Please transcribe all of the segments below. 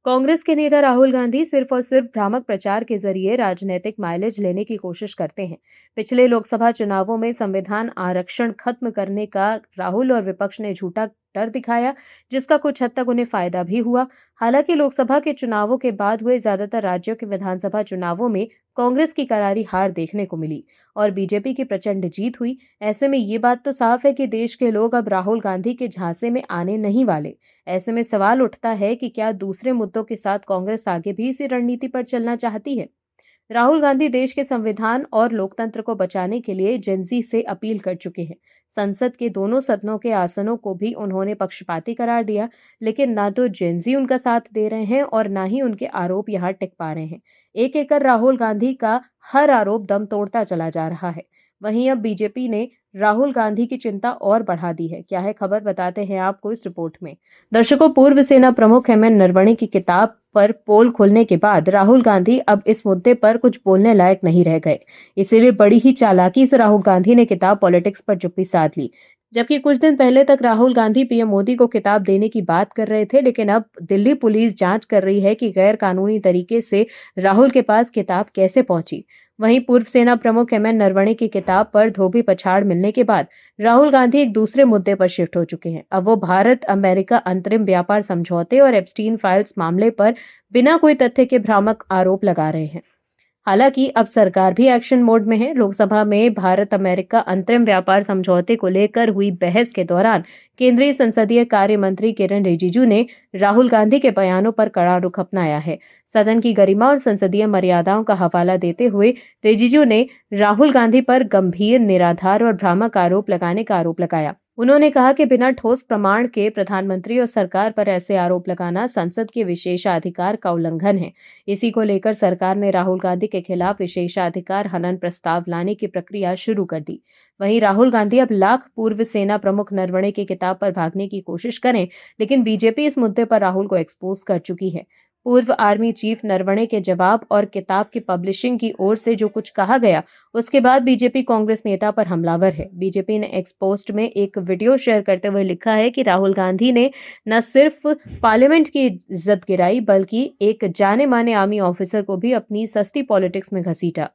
कांग्रेस के नेता राहुल गांधी सिर्फ और सिर्फ भ्रामक प्रचार के जरिए राजनीतिक माइलेज लेने की कोशिश करते हैं। पिछले लोकसभा चुनावों में संविधान आरक्षण खत्म करने का राहुल और विपक्ष ने झूठा डर दिखाया, जिसका कुछ हद तक उन्हें फायदा भी हुआ। हालांकि लोकसभा के चुनावों के बाद हुए ज्यादातर राज्यों के विधानसभा चुनावों में कांग्रेस की करारी हार देखने को मिली और बीजेपी की प्रचंड जीत हुई। ऐसे में ये बात तो साफ है कि देश के लोग अब राहुल गांधी के झांसे में आने नहीं वाले। ऐसे में सवाल उठता है कि क्या दूसरे मुद्दों के साथ कांग्रेस आगे भी इसी रणनीति पर चलना चाहती है। राहुल गांधी देश के संविधान और लोकतंत्र को बचाने के लिए जेनजी से अपील कर चुके हैं। संसद के दोनों सदनों के आसनों को भी उन्होंने पक्षपाती करार दिया, लेकिन ना तो जेनजी उनका साथ दे रहे हैं और ना ही उनके आरोप यहां टिक पा रहे हैं। एक एक कर राहुल गांधी का हर आरोप दम तोड़ता चला जा रहा है। वहीं अब बीजेपी ने राहुल गांधी की चिंता और बढ़ा दी है। क्या है खबर, बताते हैं आपको इस रिपोर्ट में। दर्शकों, पूर्व सेना प्रमुख एमएन नरवणे की किताब पर पोल खुलने के बाद राहुल गांधी अब इस मुद्दे पर कुछ बोलने लायक नहीं रह गए। इसीलिए बड़ी ही चालाकी से राहुल गांधी ने किताब पॉलिटिक्स पर चुप्पी साध ली। जबकि कुछ दिन पहले तक राहुल गांधी पीएम मोदी को किताब देने की बात कर रहे थे, लेकिन अब दिल्ली पुलिस जांच कर रही है कि गैर कानूनी तरीके से राहुल के पास किताब कैसे पहुंची। वहीं पूर्व सेना प्रमुख एमएन नरवणे की किताब पर धोबी पछाड़ मिलने के बाद राहुल गांधी एक दूसरे मुद्दे पर शिफ्ट हो चुके हैं। अब वो भारत अमेरिका अंतरिम व्यापार समझौते और एप्स्टीन फाइल्स मामले पर बिना कोई तथ्य के भ्रामक आरोप लगा रहे हैं। हालांकि अब सरकार भी एक्शन मोड में है। लोकसभा में भारत अमेरिका अंतरिम व्यापार समझौते को लेकर हुई बहस के दौरान केंद्रीय संसदीय कार्य मंत्री किरण रिजिजू ने राहुल गांधी के बयानों पर कड़ा रुख अपनाया है। सदन की गरिमा और संसदीय मर्यादाओं का हवाला देते हुए रिजिजू ने राहुल गांधी पर गंभीर, निराधार और भ्रामक आरोप लगाने का आरोप लगाया। उन्होंने कहा कि बिना ठोस प्रमाण के प्रधानमंत्री और सरकार पर ऐसे आरोप लगाना संसद के विशेषाधिकार का उल्लंघन है। इसी को लेकर सरकार ने राहुल गांधी के खिलाफ विशेषाधिकार हनन प्रस्ताव लाने की प्रक्रिया शुरू कर दी। वहीं राहुल गांधी अब लाख पूर्व सेना प्रमुख नरवणे की किताब पर भागने की कोशिश करें, लेकिन बीजेपी इस मुद्दे पर राहुल को एक्सपोज कर चुकी है। पूर्व आर्मी चीफ नरवणे के जवाब और किताब की पब्लिशिंग की ओर से जो कुछ कहा गया, उसके बाद बीजेपी कांग्रेस नेता पर हमलावर है। बीजेपी ने एक्स पोस्ट में एक वीडियो शेयर करते हुए लिखा है कि राहुल गांधी ने न सिर्फ पार्लियामेंट की इज्जत गिराई, बल्कि एक जाने माने आर्मी ऑफिसर को भी अपनी सस्ती पॉलिटिक्स में घसीटा।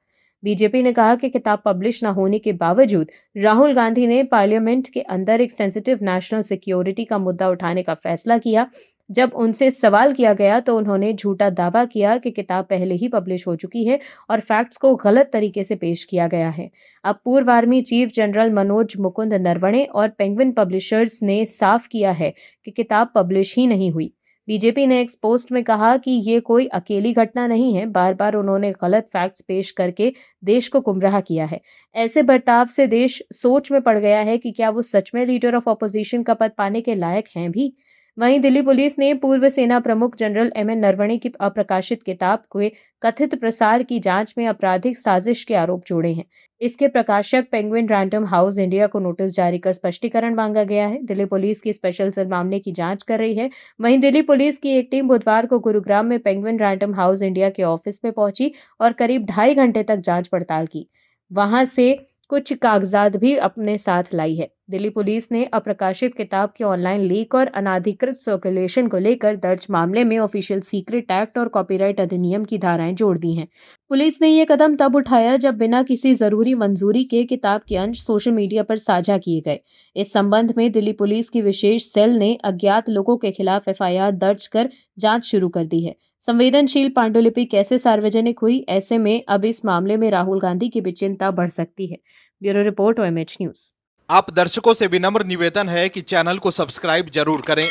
बीजेपी ने कहा कि किताब पब्लिश न होने के बावजूद राहुल गांधी ने पार्लियामेंट के अंदर एक सेंसिटिव नेशनल सिक्योरिटी का मुद्दा उठाने का फैसला किया। जब उनसे सवाल किया गया तो उन्होंने झूठा दावा किया कि किताब पहले ही पब्लिश हो चुकी है और फैक्ट्स को गलत तरीके से पेश किया गया है। अब पूर्व army chief general Manoj Mukund Naravane और पेंगुइन पब्लिशर्स ने साफ किया है कि किताब पब्लिश ही नहीं हुई। बीजेपी ने एक पोस्ट में कहा कि ये कोई अकेली घटना नहीं है। बार बार उन्होंने गलत फैक्ट्स पेश करके देश को गुमराह किया है। ऐसे बर्ताव से देश सोच में पड़ गया है कि क्या वो सच में लीडर ऑफ ऑपोजिशन का पद पाने के लायक हैं भी। वहीं दिल्ली पुलिस ने पूर्व सेना प्रमुख जनरल एमएन नरवणे की अप्रकाशित किताब के कथित प्रसार की जांच में आपराधिक साजिश के आरोप जोड़े हैं। इसके प्रकाशक पेंगुइन रैंडम हाउस इंडिया को नोटिस जारी कर स्पष्टीकरण मांगा गया है। दिल्ली पुलिस की स्पेशल सेल मामले की जांच कर रही है। वहीं दिल्ली पुलिस की एक टीम बुधवार को गुरुग्राम में पेंगुइन रैंडम हाउस इंडिया के ऑफिस में पहुंची और करीब 2.5 घंटे तक जांच पड़ताल की। वहां से कुछ कागजात भी अपने साथ लाई है। दिल्ली पुलिस ने अप्रकाशित किताब के ऑनलाइन लीक और अनाधिकृत सर्कुलेशन को लेकर दर्ज मामले में ऑफिशियल सीक्रेट एक्ट और कॉपीराइट अधिनियम की धाराएं जोड़ दी हैं। पुलिस ने ये कदम तब उठाया जब बिना किसी जरूरी मंजूरी के किताब के अंश सोशल मीडिया पर साझा किए गए। इस संबंध में दिल्ली पुलिस की विशेष सेल ने अज्ञात लोगों के खिलाफ एफआईआर दर्ज कर जांच शुरू कर दी है। संवेदनशील पांडुलिपि कैसे सार्वजनिक हुई, ऐसे में अब इस मामले में राहुल गांधी की भी चिंता बढ़ सकती है। Bureau report, OMH news. आप दर्शकों से विनम्र निवेदन है कि चैनल को सब्सक्राइब जरूर करें